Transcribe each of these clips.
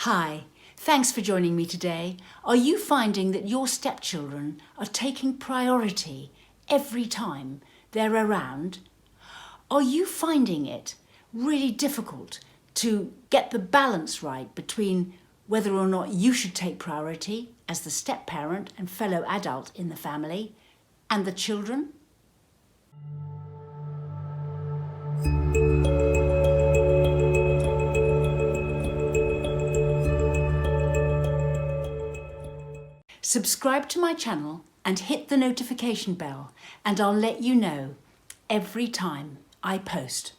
Hi, thanks for joining me today. Are you finding that your stepchildren are taking priority every time they're around? Are you finding it really difficult to get the balance right between whether or not you should take priority as the step-parent and fellow adult in the family and the children? Subscribe to my channel and hit the notification bell, and I'll let you know every time I post.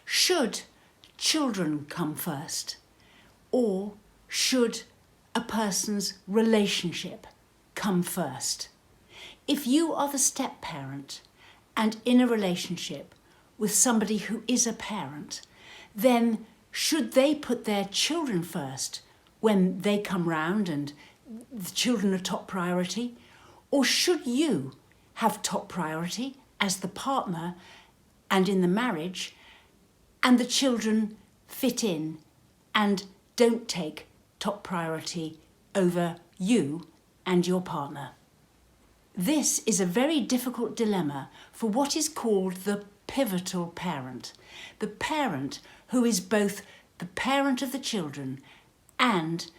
Should children come first, or should a person's relationship come first? If you are the step-parent and in a relationship with somebody who is a parent, then should they put their children first when they come round and the children are top priority? Or should you have top priority as the partner and in the marriage, and the children fit in and don't take top priority over you and your partner? This is a very difficult dilemma for what is called the pivotal parent, the parent who is both the parent of the children and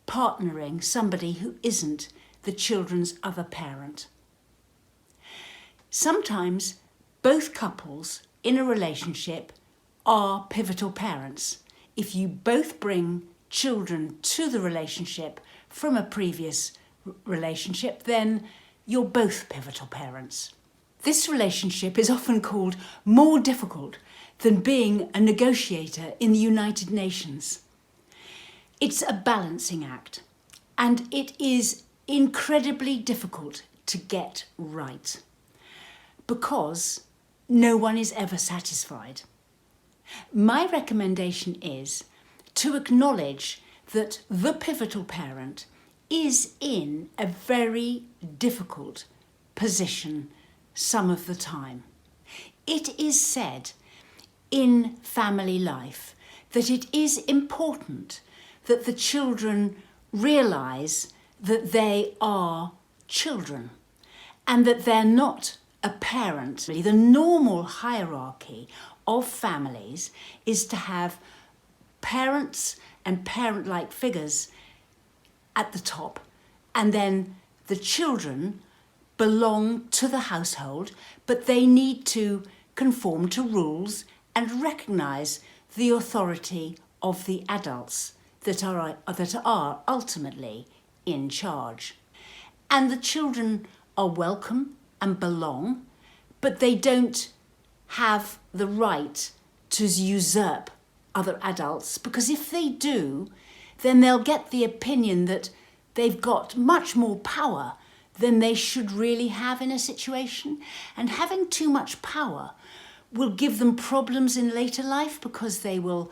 partnering somebody who isn't the children's other parent. Sometimes both couples in a relationship are pivotal parents. If you both bring children to the relationship from a previous relationship, then you're both pivotal parents. This relationship is often called more difficult than being a negotiator in the United Nations. It's a balancing act, and it is incredibly difficult to get right because no one is ever satisfied. My recommendation is to acknowledge that the pivotal parent is in a very difficult position some of the time. It is said in family life that it is important that the children realise that they are children and that they're not a parent. The normal hierarchy of families is to have parents and parent-like figures at the top, and then the children belong to the household, but they need to conform to rules and recognise the authority of the adults that are ultimately in charge. And the children are welcome and belong, but they don't have the right to usurp other adults, because if they do, then they'll get the opinion that they've got much more power than they should really have in a situation. And having too much power will give them problems in later life, because they will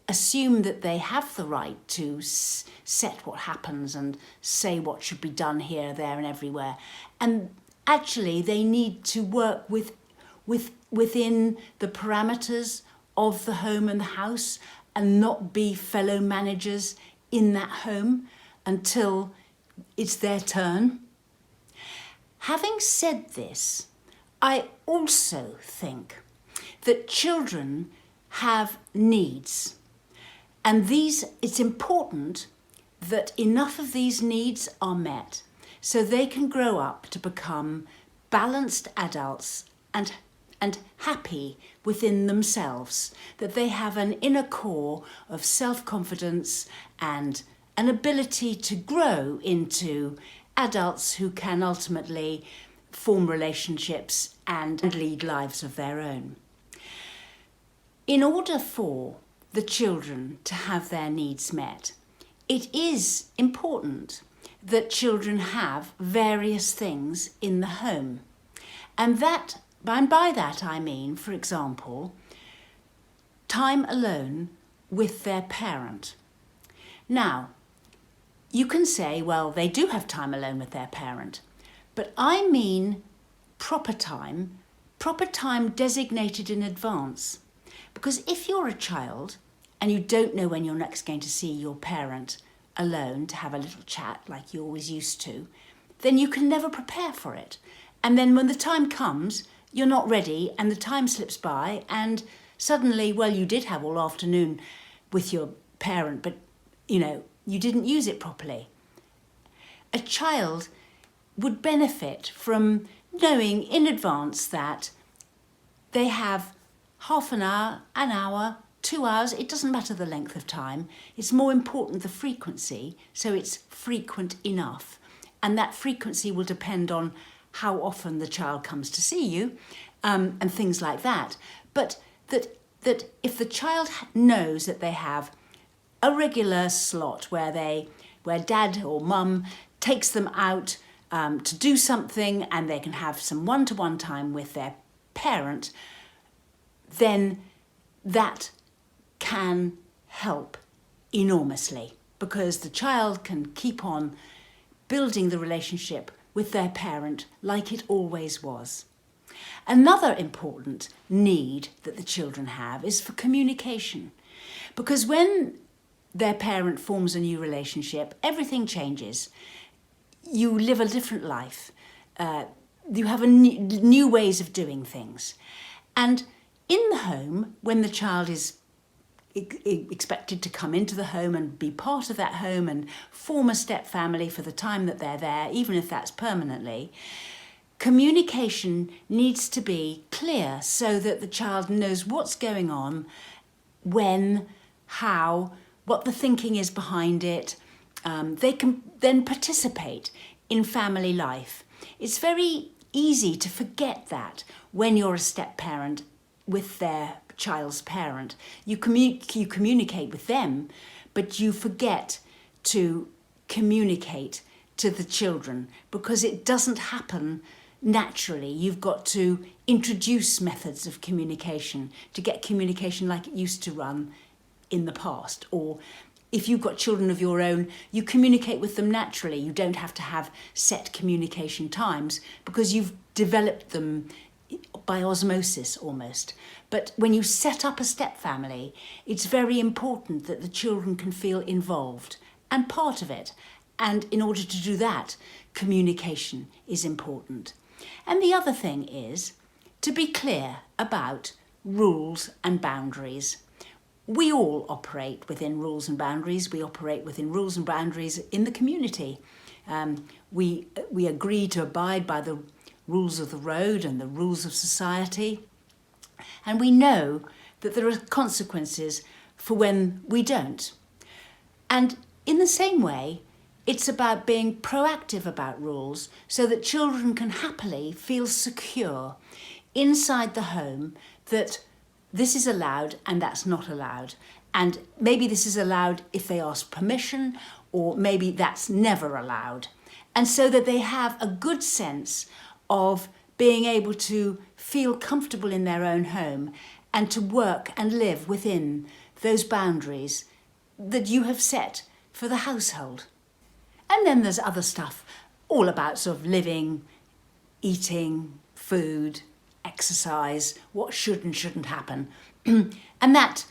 assume that they have the right to set what happens and say what should be done here, there and everywhere. And actually they need to work within the parameters of the home and the house, and not be fellow managers in that home until it's their turn. Having said this, I also think that children have needs, and it's important that enough of these needs are met so they can grow up to become balanced adults and happy within themselves, that they have an inner core of self-confidence and an ability to grow into adults who can ultimately form relationships and lead lives of their own. In order for the children to have their needs met, it is important that children have various things in the home. And by that I mean, for example, time alone with their parent. Now, you can say, well, they do have time alone with their parent, but I mean proper time designated in advance. Because if you're a child and you don't know when you're next going to see your parent alone to have a little chat like you always used to, then you can never prepare for it. And then when the time comes, you're not ready and the time slips by and suddenly, well, you did have all afternoon with your parent, but, you didn't use it properly. A child would benefit from knowing in advance that they have half an hour, 2 hours, it doesn't matter the length of time. It's more important the frequency, so it's frequent enough. And that frequency will depend on how often the child comes to see you and things like that. But that if the child knows that they have a regular slot where dad or mum takes them out to do something and they can have some one-to-one time with their parent, then that can help enormously because the child can keep on building the relationship with their parent like it always was. Another important need that the children have is for communication, because when their parent forms a new relationship, everything changes. You live a different life. You have new ways of doing things. And in the home, when the child is expected to come into the home and be part of that home and form a step family for the time that they're there, even if that's permanently, communication needs to be clear so that the child knows what's going on, when, how, what the thinking is behind it. They can then participate in family life. It's very easy to forget that when you're a step parent with their child's parent. You communicate with them, but you forget to communicate to the children because it doesn't happen naturally. You've got to introduce methods of communication to get communication like it used to run in the past. Or if you've got children of your own, you communicate with them naturally. You don't have to have set communication times because you've developed them by osmosis almost. But when you set up a step family, it's very important that the children can feel involved and part of it. And in order to do that, communication is important. And the other thing is to be clear about rules and boundaries. We all operate within rules and boundaries. We operate within rules and boundaries in the community. We agree to abide by the rules of the road and the rules of society. And we know that there are consequences for when we don't. And in the same way, it's about being proactive about rules so that children can happily feel secure inside the home that this is allowed and that's not allowed. And maybe this is allowed if they ask permission, or maybe that's never allowed. And so that they have a good sense of being able to feel comfortable in their own home and to work and live within those boundaries that you have set for the household. And then there's other stuff all about sort of living, eating, food, exercise, what should and shouldn't happen. And that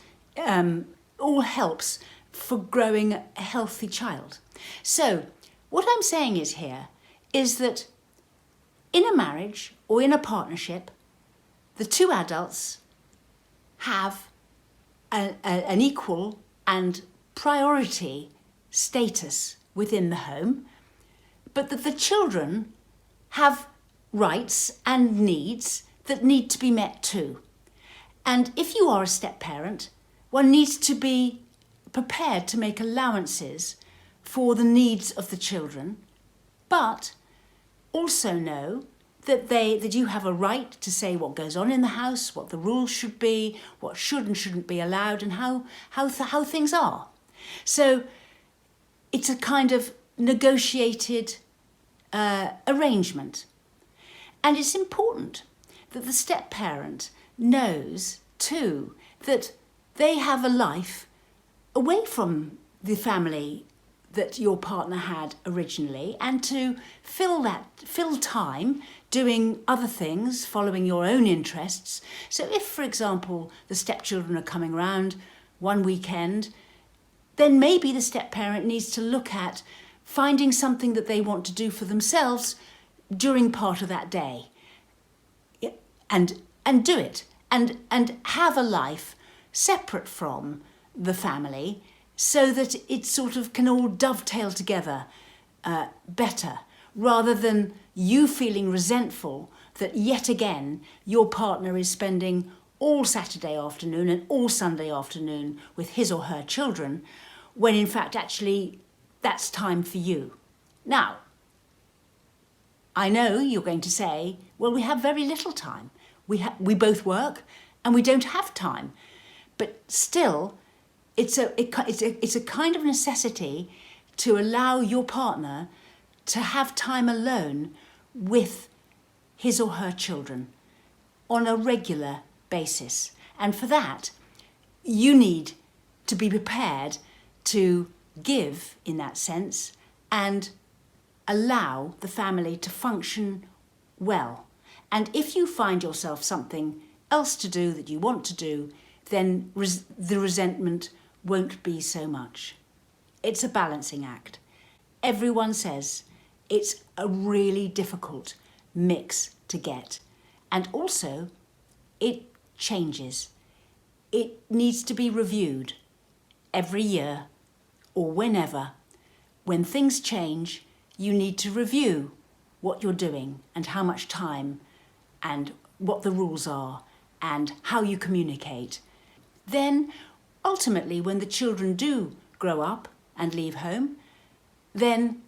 all helps for growing a healthy child. So what I'm saying is that in a marriage or in a partnership, the two adults have an equal and priority status within the home, but that the children have rights and needs that need to be met too. And if you are a step parent, one needs to be prepared to make allowances for the needs of the children, but also know that you have a right to say what goes on in the house, what the rules should be, what should and shouldn't be allowed, and how things are. So it's a kind of negotiated arrangement. And it's important that the step parent knows too that they have a life away from the family that your partner had originally, and to fill time doing other things, following your own interests. So if, for example, the stepchildren are coming round one weekend, then maybe the step-parent needs to look at finding something that they want to do for themselves during part of that day, and do it, and have a life separate from the family, so that it sort of can all dovetail together better, rather than you feeling resentful that yet again your partner is spending all Saturday afternoon and all Sunday afternoon with his or her children, when in fact actually that's time for you. Now, I know you're going to say, well, we have very little time. We both work and we don't have time. But still, it's a kind of necessity to allow your partner to have time alone with his or her children on a regular basis. And for that, you need to be prepared to give in that sense and allow the family to function well. And if you find yourself something else to do that you want to do, then the resentment won't be so much. It's a balancing act. Everyone says it's a really difficult mix to get. And also, it changes. It needs to be reviewed every year or whenever. When things change, you need to review what you're doing and how much time and what the rules are and how you communicate. Then, ultimately, when the children do grow up and leave home, then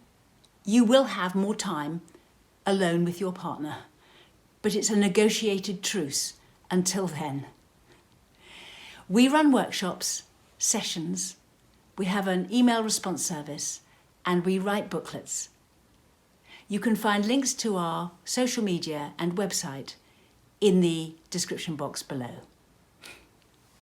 you will have more time alone with your partner. But it's a negotiated truce until then. We run workshops, sessions, we have an email response service, and we write booklets. You can find links to our social media and website in the description box below.